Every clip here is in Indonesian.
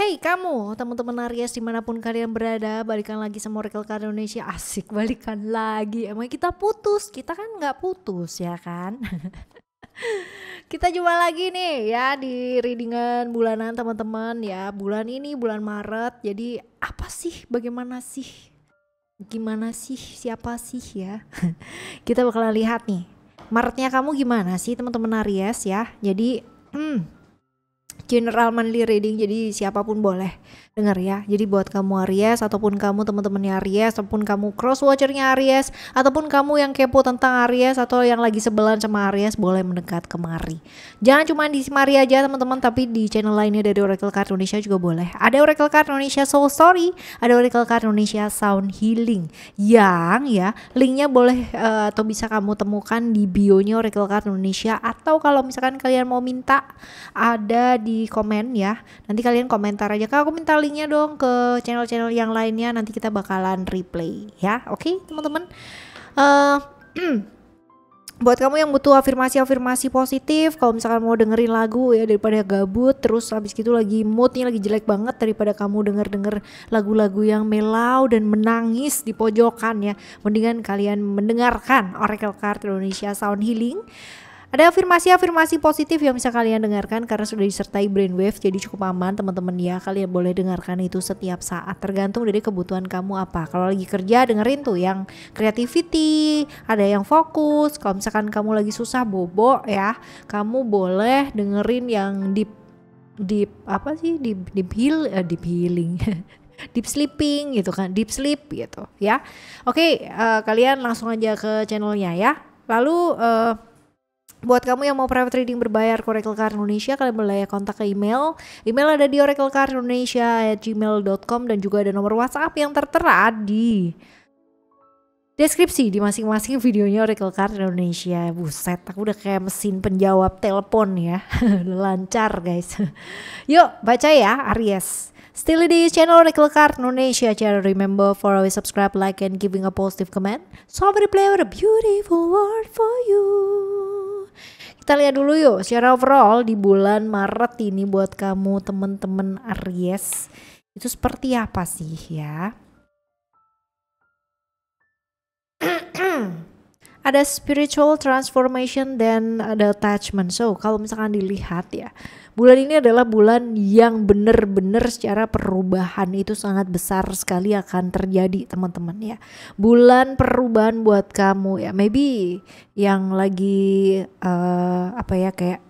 Hey kamu, teman-teman Aries dimanapun kalian berada, balikan lagi sama Oracle Card Indonesia. Asik, balikan lagi. Emang kita putus, kita kan nggak putus ya kan. Kita jumpa lagi nih ya di readingan bulanan teman-teman ya. Bulan ini bulan Maret, jadi apa sih, bagaimana sih, gimana sih, siapa sih ya. Kita bakalan lihat nih Maretnya kamu gimana sih teman-teman Aries ya. Jadi general monthly reading, jadi siapapun boleh dengar ya. Jadi buat kamu Aries ataupun kamu teman-temannya Aries ataupun kamu cross watchernya Aries ataupun kamu yang kepo tentang Aries atau yang lagi sebelan sama Aries, boleh mendekat kemari. Jangan cuma di Mari aja teman-teman, tapi di channel lainnya dari Oracle Card Indonesia juga boleh. Ada Oracle Card Indonesia Soul Story, ada Oracle Card Indonesia Sound Healing yang ya linknya boleh atau bisa kamu temukan di bio-nya Oracle Card Indonesia, atau kalau misalkan kalian mau minta ada di komen ya. Nanti kalian komentar aja, Kak aku minta linknya dong ke channel-channel yang lainnya, nanti kita bakalan replay ya. Oke teman-teman. Buat kamu yang butuh afirmasi positif, kalau misalkan mau dengerin lagu ya, daripada gabut terus habis gitu lagi moodnya lagi jelek banget, daripada kamu denger lagu-lagu yang melau dan menangis di pojokan ya, mendingan kalian mendengarkan Oracle Card Indonesia Sound Healing. Ada afirmasi positif yang bisa kalian dengarkan karena sudah disertai brainwave, jadi cukup aman teman-teman ya. Kalian boleh dengarkan itu setiap saat, tergantung dari kebutuhan kamu apa. Kalau lagi kerja dengerin tuh yang creativity, ada yang fokus. Kalau misalkan kamu lagi susah bobo ya, kamu boleh dengerin yang deep apa sih, deep healing deep sleeping gitu kan, deep sleep gitu ya. Oke, kalian langsung aja ke channelnya ya. Lalu buat kamu yang mau private reading berbayar ke Oracle Card Indonesia, kalian boleh kontak ke email ada di oraclecardindonesia@gmail.com, dan juga ada nomor WhatsApp yang tertera di deskripsi di masing-masing videonya Oracle Card Indonesia. Buset, aku udah kayak mesin penjawab telepon ya. Lancar guys. Yuk baca ya Aries. Still di channel Oracle Card Indonesia. Remember for always subscribe, like, and giving a positive comment. So I play with a beautiful word for you. Kita lihat dulu yuk secara overall di bulan Maret ini buat kamu teman-teman Aries itu seperti apa sih ya. Ada spiritual transformation dan ada attachment. So kalau misalkan dilihat ya, bulan ini adalah bulan yang benar-benar secara perubahan itu sangat besar sekali akan terjadi teman-teman ya. Bulan perubahan buat kamu ya, maybe yang lagi kayak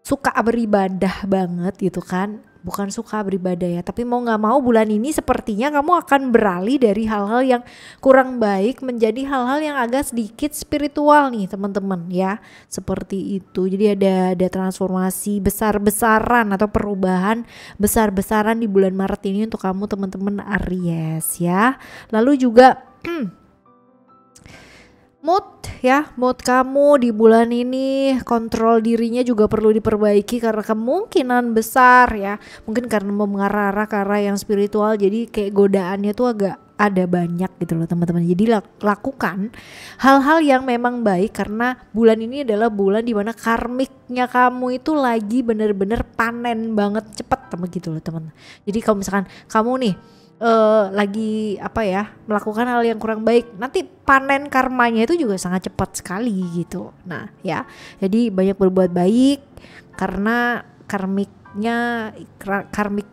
suka beribadah banget gitu kan. Bukan suka beribadah ya, tapi mau gak mau bulan ini sepertinya kamu akan beralih dari hal-hal yang kurang baik menjadi hal-hal yang agak sedikit spiritual nih teman-teman ya. Seperti itu. Jadi ada transformasi besar-besaran atau perubahan besar-besaran di bulan Maret ini untuk kamu teman-teman Aries ya. Lalu juga mood kamu di bulan ini, kontrol dirinya juga perlu diperbaiki karena kemungkinan besar ya, mungkin karena mengarah ke arah yang spiritual, jadi kayak godaannya tuh agak ada banyak gitu loh teman-teman. Jadi lakukan hal-hal yang memang baik karena bulan ini adalah bulan dimana karmiknya kamu itu lagi bener-bener panen banget cepet gitu loh teman. Jadi kalau misalkan kamu nih lagi melakukan hal yang kurang baik, nanti panen karmanya itu juga sangat cepat sekali gitu. Nah ya, jadi banyak berbuat baik karena karmic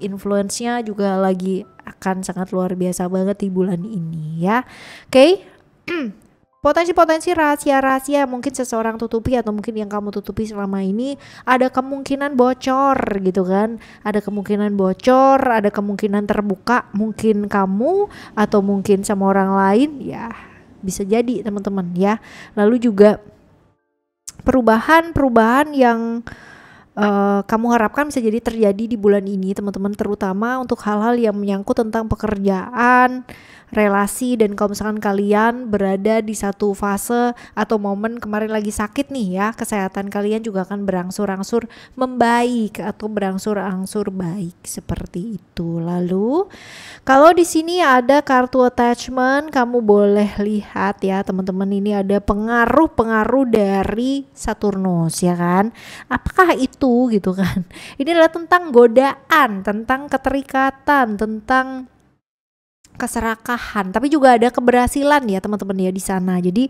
influence-nya juga lagi akan sangat luar biasa banget di bulan ini ya. Oke. Potensi-potensi rahasia-rahasia mungkin seseorang tutupi atau mungkin yang kamu tutupi selama ini, ada kemungkinan bocor gitu kan. Ada kemungkinan bocor, ada kemungkinan terbuka, mungkin kamu atau mungkin sama orang lain ya, bisa jadi teman-teman ya. Lalu juga perubahan yang kamu harapkan bisa jadi terjadi di bulan ini teman-teman, terutama untuk hal-hal yang menyangkut tentang pekerjaan, relasi, dan kalau misalkan kalian berada di satu fase atau momen kemarin lagi sakit nih ya, kesehatan kalian juga akan berangsur-angsur membaik atau berangsur-angsur baik seperti itu. Lalu kalau di sini ada kartu attachment, kamu boleh lihat ya teman-teman, ini ada pengaruh dari Saturnus ya kan. Apakah itu itu gitu kan. Ini adalah tentang godaan, tentang keterikatan, tentang keserakahan, tapi juga ada keberhasilan ya teman-teman ya di sana. Jadi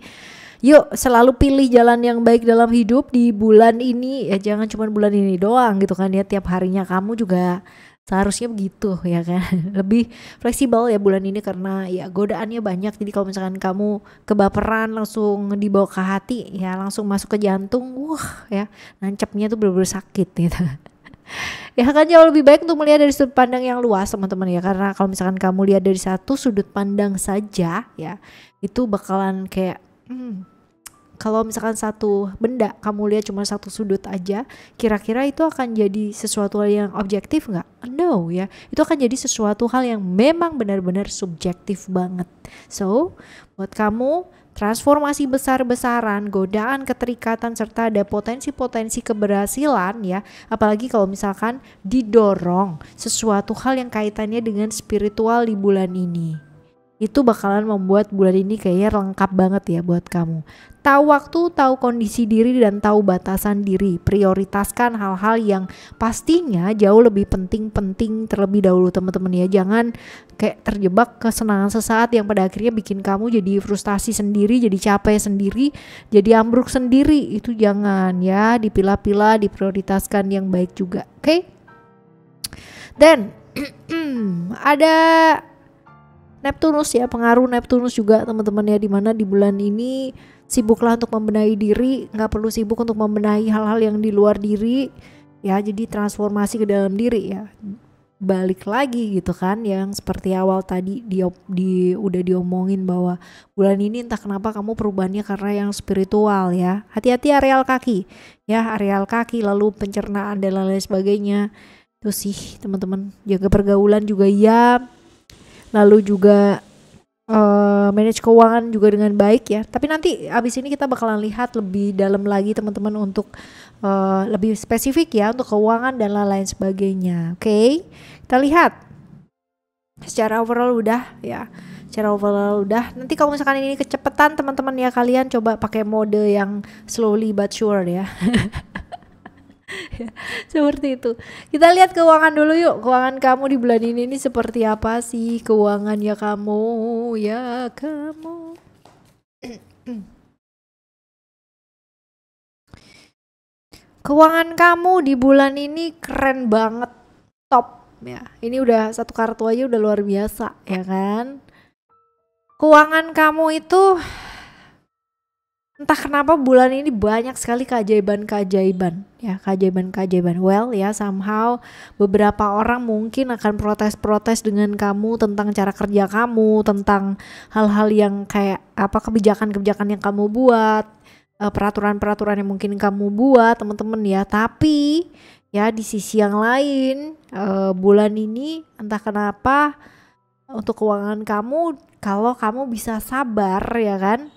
yuk selalu pilih jalan yang baik dalam hidup di bulan ini ya, jangan cuma bulan ini doang gitu kan ya, tiap harinya kamu juga seharusnya begitu ya kan. Lebih fleksibel ya bulan ini karena ya godaannya banyak. Jadi kalau misalkan kamu kebaperan langsung dibawa ke hati ya, langsung masuk ke jantung, wah ya nancapnya tuh bener-bener sakit gitu. Ya kan jauh lebih baik untuk melihat dari sudut pandang yang luas teman-teman ya, karena kalau misalkan kamu lihat dari satu sudut pandang saja ya, itu bakalan kayak kalau misalkan satu benda kamu lihat cuma satu sudut aja, kira-kira itu akan jadi sesuatu hal yang objektif nggak? No ya, itu akan jadi sesuatu hal yang memang benar-benar subjektif banget. So buat kamu, transformasi besar-besaran, godaan keterikatan, serta ada potensi-potensi keberhasilan ya, apalagi kalau misalkan didorong sesuatu hal yang kaitannya dengan spiritual di bulan ini. Itu bakalan membuat bulan ini kayaknya lengkap banget ya buat kamu. Tahu waktu, tahu kondisi diri, dan tahu batasan diri. Prioritaskan hal-hal yang pastinya jauh lebih penting terlebih dahulu teman-teman ya. Jangan kayak terjebak kesenangan sesaat yang pada akhirnya bikin kamu jadi frustasi sendiri, jadi capek sendiri, jadi ambruk sendiri. Itu jangan ya, dipilah-pilah, diprioritaskan yang baik juga. Oke? Dan ada Neptunus ya, pengaruh Neptunus juga teman-teman ya, dimana di bulan ini sibuklah untuk membenahi diri, nggak perlu sibuk untuk membenahi hal-hal yang di luar diri ya, jadi transformasi ke dalam diri ya, balik lagi gitu kan, yang seperti awal tadi udah diomongin bahwa bulan ini entah kenapa kamu perubahannya karena yang spiritual ya. Hati-hati areal kaki ya, areal kaki, lalu pencernaan dan lain sebagainya itu sih teman-teman. Jaga pergaulan juga ya, lalu juga manage keuangan juga dengan baik ya. Tapi nanti abis ini kita bakalan lihat lebih dalam lagi teman-teman untuk lebih spesifik ya untuk keuangan dan lain sebagainya. Oke, kita lihat secara overall udah ya. Secara overall udah. Nanti kalau misalkan ini kecepatan teman-teman ya, kalian coba pakai mode yang slowly but sure ya. Ya, seperti itu. Kita lihat keuangan dulu yuk. Keuangan kamu di bulan ini seperti apa sih keuangannya kamu ya kamu. Keuangan kamu di bulan ini keren banget, top ya. Ini udah satu kartu aja udah luar biasa ya kan. Keuangan kamu itu entah kenapa bulan ini banyak sekali keajaiban-keajaiban ya, keajaiban-keajaiban. Well ya, somehow beberapa orang mungkin akan protes-protes dengan kamu tentang cara kerja kamu, tentang hal-hal yang kayak apa, kebijakan-kebijakan yang kamu buat, peraturan-peraturan yang mungkin kamu buat teman-teman ya. Tapi ya di sisi yang lain bulan ini entah kenapa untuk keuangan kamu, kalau kamu bisa sabar ya kan,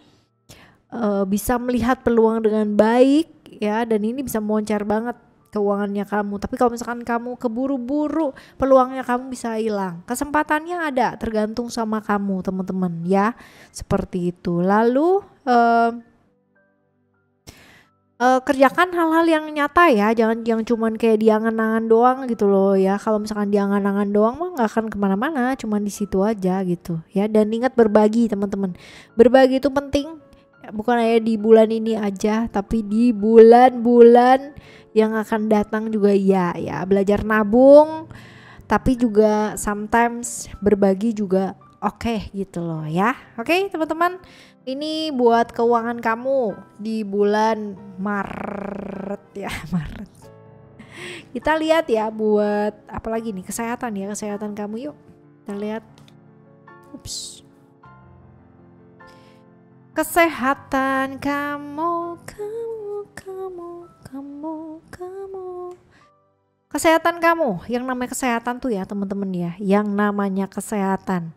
bisa melihat peluang dengan baik ya, dan ini bisa moncer banget keuangannya kamu. Tapi kalau misalkan kamu keburu-buru, peluangnya kamu bisa hilang. Kesempatannya ada, tergantung sama kamu teman-teman ya, seperti itu. Lalu kerjakan hal-hal yang nyata ya, jangan yang cuman kayak diangan-angan doang gitu loh ya. Kalau misalkan diangan-angan doang mah nggak akan kemana-mana, cuman di situ aja gitu ya. Dan ingat berbagi teman-teman, berbagi itu penting. Bukan hanya di bulan ini aja, tapi di bulan-bulan yang akan datang juga ya. Belajar nabung, tapi juga sometimes berbagi juga oke gitu loh ya. Oke teman-teman, ini buat keuangan kamu di bulan Maret ya, Maret. Kita lihat ya buat apa lagi nih, kesehatan ya, kesehatan kamu yuk. Kita lihat. Kesehatan kamu. Kesehatan kamu, yang namanya kesehatan tuh ya teman-teman ya, yang namanya kesehatan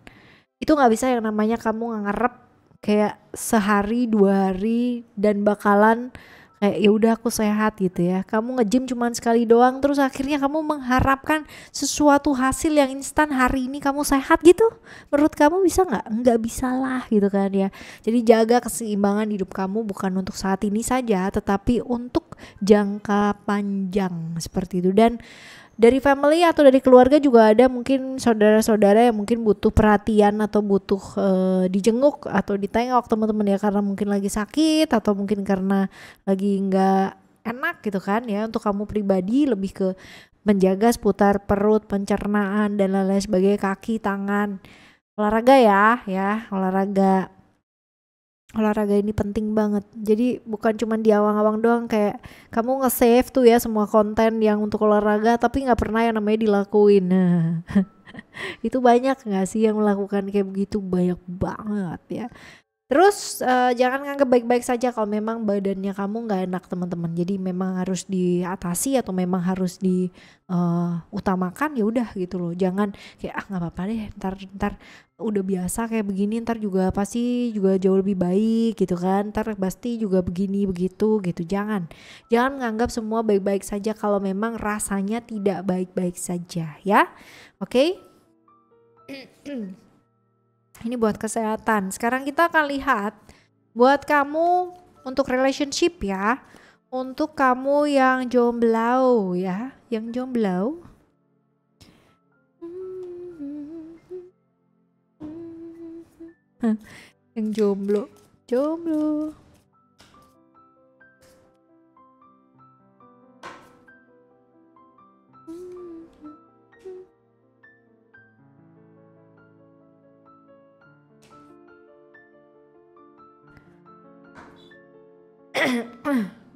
itu nggak bisa yang namanya kamu ngarep kayak sehari 2 hari dan bakalan kayak ya udah aku sehat gitu ya. Kamu nge-gym cuman sekali doang terus akhirnya kamu mengharapkan sesuatu hasil yang instan hari ini kamu sehat gitu. Menurut kamu bisa nggak? Nggak bisa lah gitu kan ya. Jadi jaga keseimbangan hidup kamu bukan untuk saat ini saja tetapi untuk jangka panjang seperti itu. Dan dari family atau dari keluarga juga ada mungkin saudara-saudara yang mungkin butuh perhatian atau butuh dijenguk atau ditengok teman-teman ya, karena mungkin lagi sakit atau mungkin karena lagi nggak enak gitu kan ya. Untuk kamu pribadi lebih ke menjaga seputar perut, pencernaan dan lain-lain sebagainya, kaki, tangan, olahraga ya olahraga. Olahraga ini penting banget. Jadi bukan cuma di awang-awang doang, kayak kamu nge-save tuh ya semua konten yang untuk olahraga tapi nggak pernah yang namanya dilakuin. Nah, itu banyak nggak sih yang melakukan kayak begitu? Banyak banget ya. Terus jangan nganggap baik-baik saja kalau memang badannya kamu nggak enak teman-teman. Jadi memang harus diatasi atau memang harus diutamakan, ya udah gitu loh. Jangan kayak nggak apa-apa deh, ntar udah biasa kayak begini, ntar juga pasti juga jauh lebih baik gitu kan. Ntar pasti juga begini begitu gitu. Jangan menganggap semua baik-baik saja kalau memang rasanya tidak baik-baik saja ya. Oke? Ini buat kesehatan. Sekarang kita akan lihat buat kamu untuk relationship ya. Untuk kamu yang jomblo ya, yang jomblo. Yang jomblo.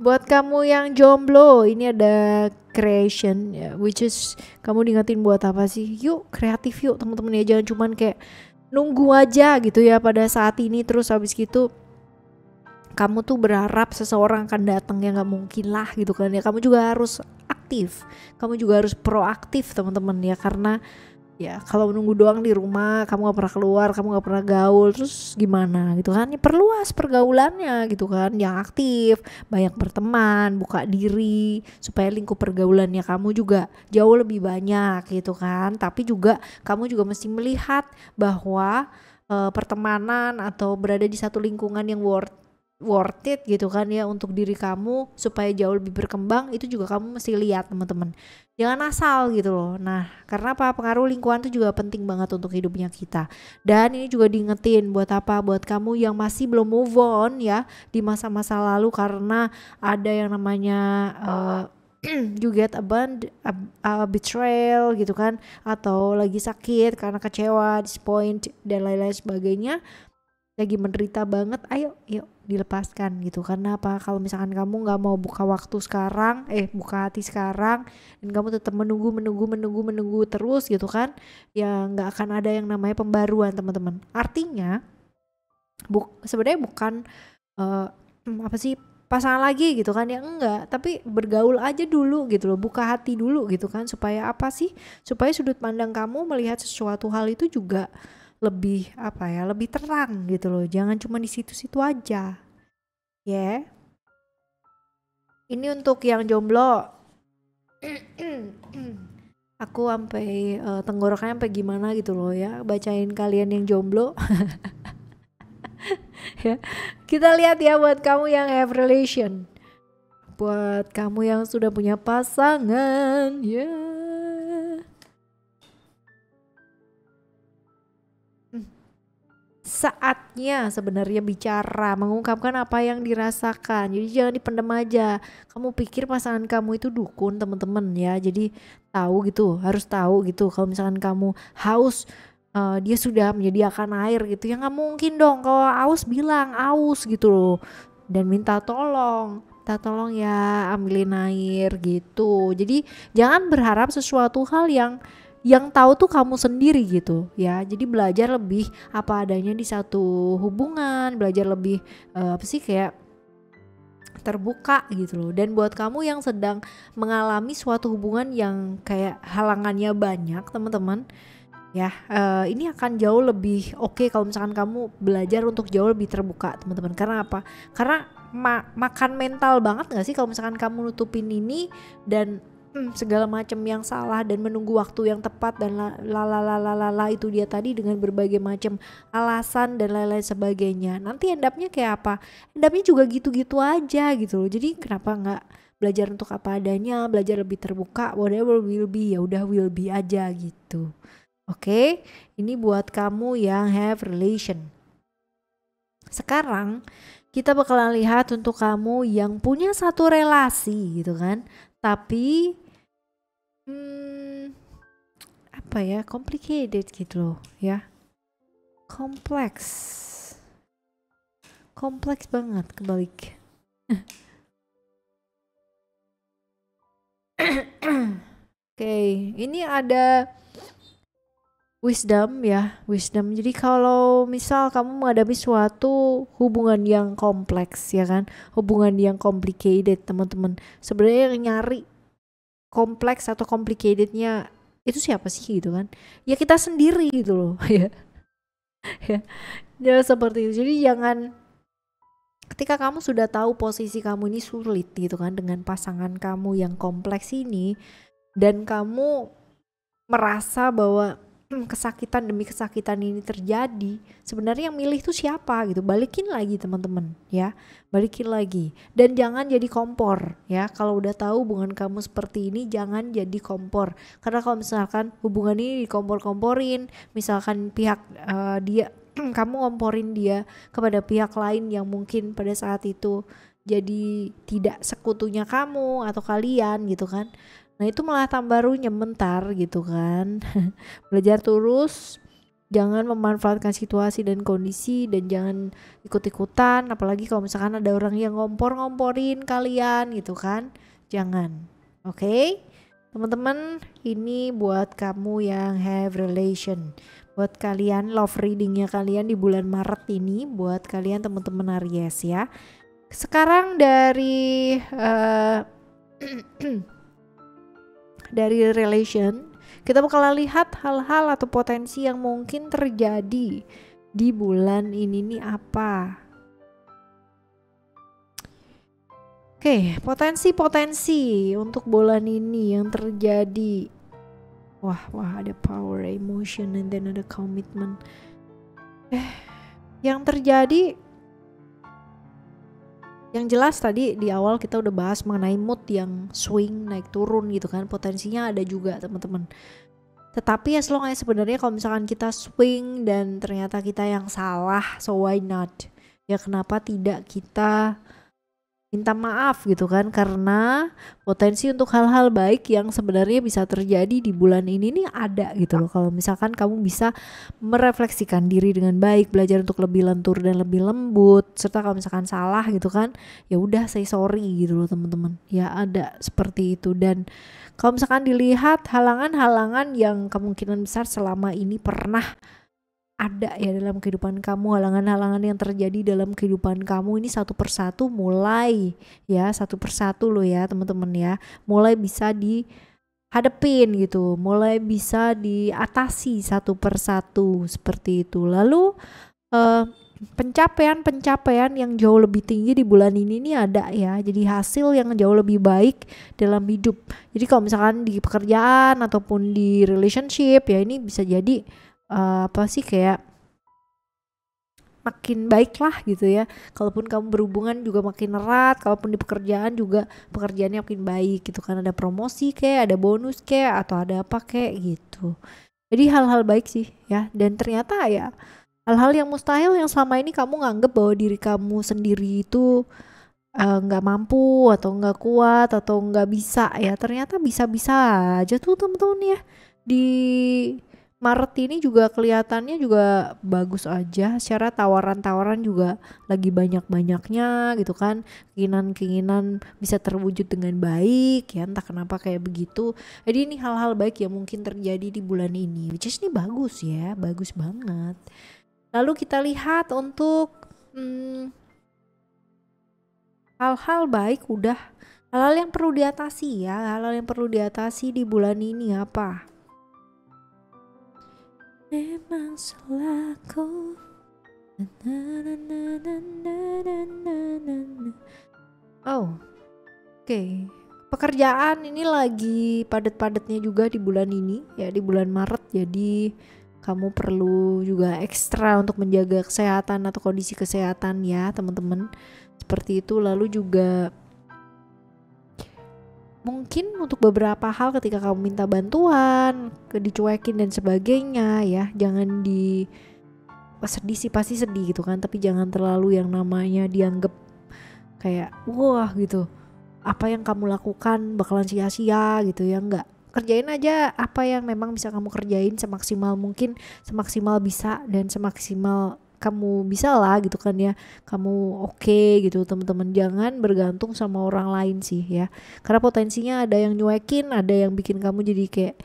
Buat kamu yang jomblo, ini ada creation ya, which is kamu diingetin buat apa sih? Yuk kreatif yuk teman-teman ya, jangan cuman kayak nunggu aja gitu ya pada saat ini terus habis gitu kamu tuh berharap seseorang akan datang, ya nggak mungkin lah gitu kan ya. Kamu juga harus aktif, kamu juga harus proaktif teman-teman ya, karena ya kalau menunggu doang di rumah, kamu gak pernah keluar, kamu gak pernah gaul, terus gimana gitu kan ya. Perluas pergaulannya gitu kan, yang aktif, banyak berteman, buka diri supaya lingkup pergaulannya kamu juga jauh lebih banyak gitu kan. Tapi juga kamu juga mesti melihat bahwa pertemanan atau berada di satu lingkungan yang worth it gitu kan ya untuk diri kamu supaya jauh lebih berkembang, itu juga kamu mesti lihat teman-teman. Jangan asal gitu loh. Nah, karena apa? Pengaruh lingkungan itu juga penting banget untuk hidupnya kita. Dan ini juga diingetin buat apa? Buat kamu yang masih belum move on ya di masa-masa lalu karena ada yang namanya you get betrayal gitu kan, atau lagi sakit karena kecewa, disappoint dan lain-lain sebagainya, lagi menderita banget, ayo yuk dilepaskan gitu. Karena apa? Kalau misalkan kamu nggak mau buka waktu sekarang, buka hati sekarang, dan kamu tetap menunggu terus gitu kan, ya nggak akan ada yang namanya pembaruan teman-teman. Artinya sebenarnya bukan apa sih pasangan lagi gitu kan ya, enggak, tapi bergaul aja dulu gitu loh, buka hati dulu gitu kan, supaya apa sih? Supaya sudut pandang kamu melihat sesuatu hal itu juga lebih apa ya, lebih terang gitu loh. Jangan cuma di situ-situ aja ya. Ini untuk yang jomblo. Aku sampai tenggorokannya sampai gimana gitu loh ya bacain kalian yang jomblo. Ya, kita lihat ya buat kamu yang have relation, buat kamu yang sudah punya pasangan ya. Saatnya sebenarnya bicara, mengungkapkan apa yang dirasakan. Jadi jangan dipendam aja. Kamu pikir pasangan kamu itu dukun teman-teman ya. Jadi tahu gitu, harus tahu gitu. Kalau misalkan kamu haus, dia sudah menyediakan air gitu ya, nggak mungkin dong. Kalau haus bilang haus gitu loh, dan minta tolong ya ambilin air gitu. Jadi jangan berharap sesuatu hal yang tahu tuh kamu sendiri gitu ya. Jadi belajar lebih apa adanya di satu hubungan, belajar lebih apa sih kayak terbuka gitu loh. Dan buat kamu yang sedang mengalami suatu hubungan yang kayak halangannya banyak teman-teman ya, ini akan jauh lebih oke kalau misalkan kamu belajar untuk jauh lebih terbuka teman-teman. Karena apa? Karena makan mental banget gak sih kalau misalkan kamu nutupin ini dan segala macam yang salah dan menunggu waktu yang tepat dan itu dia tadi dengan berbagai macam alasan dan lain-lain sebagainya. Nanti end up-nya kayak apa? End up-nya juga gitu-gitu aja gitu loh. Jadi kenapa nggak belajar untuk apa adanya, belajar lebih terbuka, whatever will be, ya udah will be aja gitu. Oke, ini buat kamu yang have relation. Sekarang kita bakalan lihat untuk kamu yang punya satu relasi gitu kan, tapi apa ya, complicated gitu loh ya, kompleks banget kebalik. Oke, ini ada wisdom ya, wisdom. Jadi kalau misal kamu menghadapi suatu hubungan yang kompleks ya kan, hubungan yang complicated teman-teman, sebenarnya yang nyari kompleks atau complicatednya itu siapa sih gitu kan, ya kita sendiri gitu loh. Ya ya seperti itu. Jadi jangan, ketika kamu sudah tahu posisi kamu ini sulit gitu kan dengan pasangan kamu yang kompleks ini, dan kamu merasa bahwa kesakitan demi kesakitan ini terjadi, sebenarnya yang milih tuh siapa gitu. Balikin lagi teman-teman ya, balikin lagi, dan jangan jadi kompor ya. Kalau udah tahu hubungan kamu seperti ini, jangan jadi kompor, karena kalau misalkan hubungan ini dikompor-komporin, misalkan pihak dia kamu ngomporin dia kepada pihak lain yang mungkin pada saat itu jadi tidak sekutunya kamu atau kalian gitu kan, nah itu malah tambah runyem mentar gitu kan. Belajar terus, jangan memanfaatkan situasi dan kondisi, dan jangan ikut-ikutan, apalagi kalau misalkan ada orang yang ngompor-ngomporin kalian gitu kan, jangan. Oke? Teman-teman, ini buat kamu yang have relation, buat kalian love readingnya kalian di bulan Maret ini, buat kalian teman-teman Aries ya. Sekarang dari dari relation, kita bakal lihat hal-hal atau potensi yang mungkin terjadi di bulan ini nih apa. Oke, potensi-potensi untuk bulan ini yang terjadi. Wah, ada power, emotion, and then ada commitment. Yang terjadi, yang jelas tadi di awal kita udah bahas mengenai mood yang swing, naik turun gitu kan, potensinya ada juga teman-teman. Tetapi as long as sebenarnya kalau misalkan kita swing dan ternyata kita yang salah, so why not? Ya kenapa tidak kita minta maaf gitu kan, karena potensi untuk hal-hal baik yang sebenarnya bisa terjadi di bulan ini nih ada gitu loh. Kalau misalkan kamu bisa merefleksikan diri dengan baik, belajar untuk lebih lentur dan lebih lembut, serta kalau misalkan salah gitu kan, ya udah say sorry gitu loh teman-teman. Ya ada seperti itu. Dan kalau misalkan dilihat halangan-halangan yang kemungkinan besar selama ini pernah ada ya dalam kehidupan kamu, halangan-halangan yang terjadi dalam kehidupan kamu ini satu persatu mulai ya, satu persatu loh ya teman-teman ya, mulai bisa dihadepin gitu, mulai bisa diatasi satu persatu seperti itu. Lalu pencapaian yang jauh lebih tinggi di bulan ini nih ada ya, jadi hasil yang jauh lebih baik dalam hidup. Jadi kalau misalkan di pekerjaan ataupun di relationship ya, ini bisa jadi apa sih, kayak makin baik lah gitu ya. Kalaupun kamu berhubungan juga makin erat, kalaupun di pekerjaan juga pekerjaannya makin baik gitu kan, ada promosi kayak, ada bonus kayak, atau ada apa kayak gitu. Jadi hal-hal baik sih ya. Dan ternyata ya hal-hal yang mustahil yang selama ini kamu nganggep bahwa diri kamu sendiri itu nggak mampu atau nggak kuat atau nggak bisa, ya ternyata bisa-bisa aja tuh teman-teman ya. Di Maret ini juga kelihatannya juga bagus aja, secara tawaran-tawaran juga lagi banyak-banyaknya gitu kan, keinginan-keinginan bisa terwujud dengan baik ya, entah kenapa kayak begitu. Jadi ini hal-hal baik yang mungkin terjadi di bulan ini, which is ini bagus ya, bagus banget. Lalu kita lihat untuk hal-hal baik udah, hal-hal yang perlu diatasi ya, hal-hal yang perlu diatasi di bulan ini apa? Memang salahku. Oh, oke. Pekerjaan ini lagi padat-padatnya juga di bulan ini ya, di bulan Maret. Jadi kamu perlu juga ekstra untuk menjaga kesehatan atau kondisi kesehatan ya teman-teman. Seperti itu. Lalu juga mungkin untuk beberapa hal ketika kamu minta bantuan, dicuekin dan sebagainya ya, jangan sedih sih, pasti sedih gitu kan, tapi jangan terlalu yang namanya dianggap kayak wah gitu, apa yang kamu lakukan bakalan sia-sia gitu ya. Enggak, kerjain aja apa yang memang bisa kamu kerjain semaksimal mungkin, semaksimal bisa dan semaksimal kamu bisa lah gitu kan ya. Kamu oke gitu teman-teman, jangan bergantung sama orang lain sih ya, karena potensinya ada yang nyuekin, ada yang bikin kamu jadi kayak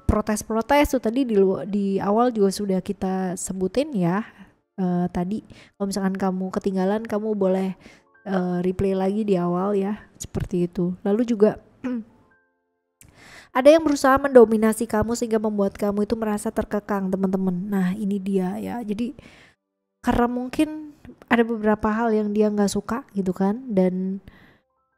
protes-protes tuh. Tadi di awal juga sudah kita sebutin ya. Tadi kalau misalkan kamu ketinggalan, kamu boleh replay lagi di awal ya, seperti itu. Lalu juga ada yang berusaha mendominasi kamu sehingga membuat kamu itu merasa terkekang teman-teman. Nah ini dia ya, jadi karena mungkin ada beberapa hal yang dia nggak suka gitu kan, dan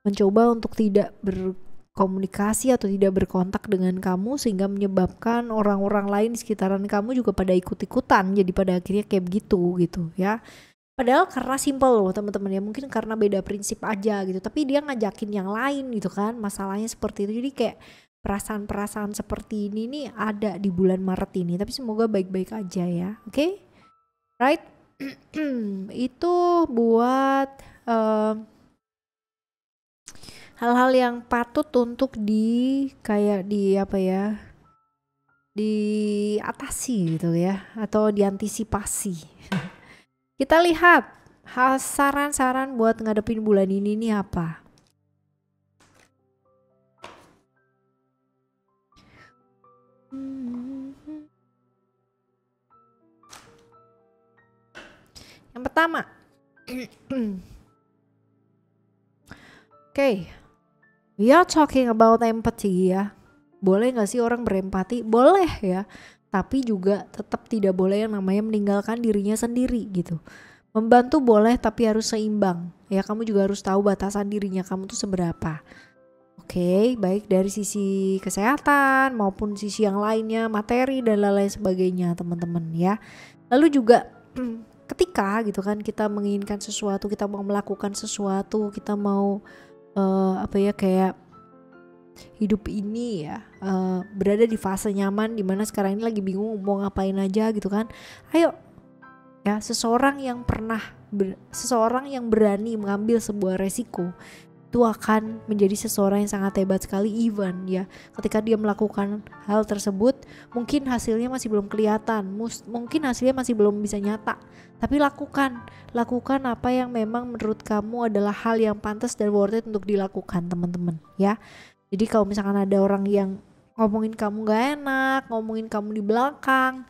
mencoba untuk tidak berkomunikasi atau tidak berkontak dengan kamu, sehingga menyebabkan orang-orang lain di sekitaran kamu juga pada ikut-ikutan, jadi pada akhirnya kayak begitu gitu ya. Padahal karena simple loh teman-teman ya, mungkin karena beda prinsip aja gitu, tapi dia ngajakin yang lain gitu kan, masalahnya seperti itu. Jadi kayak perasaan-perasaan seperti ini nih ada di bulan Maret ini, tapi semoga baik-baik aja ya. Oke? Right? Itu buat hal-hal yang patut untuk kayak di apa ya, diatasi gitu ya, atau diantisipasi. Kita lihat saran-saran buat ngadepin bulan ini nih apa. Yang pertama, we are talking about empathy ya. Boleh gak sih orang berempati? Boleh ya, tapi juga tetap tidak boleh yang namanya meninggalkan dirinya sendiri gitu. Membantu boleh, tapi harus seimbang ya. Kamu juga harus tahu batasan dirinya kamu tuh seberapa. Oke, baik dari sisi kesehatan maupun sisi yang lainnya, materi dan lain-lain sebagainya teman-teman ya. Lalu juga ketika gitu kan kita menginginkan sesuatu, kita mau melakukan sesuatu, kita mau kayak hidup ini ya, berada di fase nyaman dimana sekarang ini lagi bingung mau ngapain aja gitu kan. Ayo ya, seseorang yang berani mengambil sebuah resiko itu akan menjadi seseorang yang sangat hebat sekali. Even ya, ketika dia melakukan hal tersebut mungkin hasilnya masih belum kelihatan, mungkin hasilnya masih belum bisa nyata, tapi lakukan apa yang memang menurut kamu adalah hal yang pantas dan worth it untuk dilakukan teman-teman ya. Jadi kalau misalkan ada orang yang ngomongin kamu gak enak, ngomongin kamu di belakang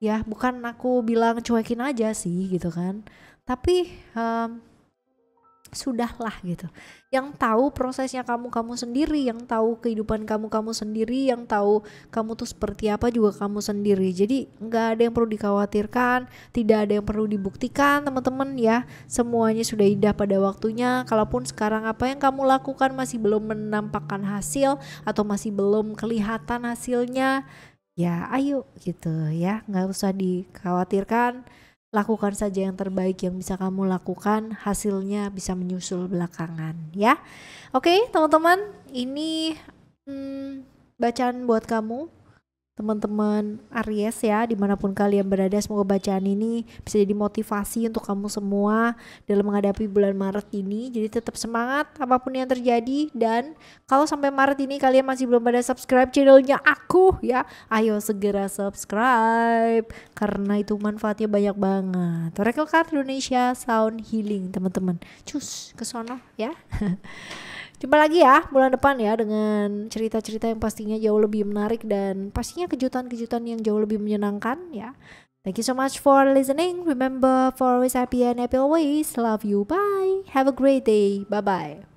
ya, bukan aku bilang cuekin aja sih gitu kan, tapi sudahlah gitu. Yang tahu prosesnya kamu sendiri, yang tahu kehidupan kamu sendiri, yang tahu kamu tuh seperti apa juga kamu sendiri. Jadi nggak ada yang perlu dikhawatirkan, tidak ada yang perlu dibuktikan teman-teman ya. Semuanya sudah indah pada waktunya. Kalaupun sekarang apa yang kamu lakukan masih belum menampakkan hasil atau masih belum kelihatan hasilnya, ya ayo gitu ya, nggak usah dikhawatirkan. Lakukan saja yang terbaik yang bisa kamu lakukan, hasilnya bisa menyusul belakangan ya. Oke teman-teman, ini bacaan buat kamu teman-teman Aries ya, dimanapun kalian berada. Semoga bacaan ini bisa jadi motivasi untuk kamu semua dalam menghadapi bulan Maret ini. Jadi tetap semangat apapun yang terjadi. Dan kalau sampai Maret ini kalian masih belum pada subscribe channelnya aku ya, ayo segera subscribe karena itu manfaatnya banyak banget. Oracle Card Indonesia Sound Healing teman-teman, cus ke sono ya. Jumpa lagi ya bulan depan ya dengan cerita-cerita yang pastinya jauh lebih menarik dan pastinya kejutan-kejutan yang jauh lebih menyenangkan ya. Thank you so much for listening. Remember, for always happy and happy always. Love you. Bye. Have a great day. Bye-bye.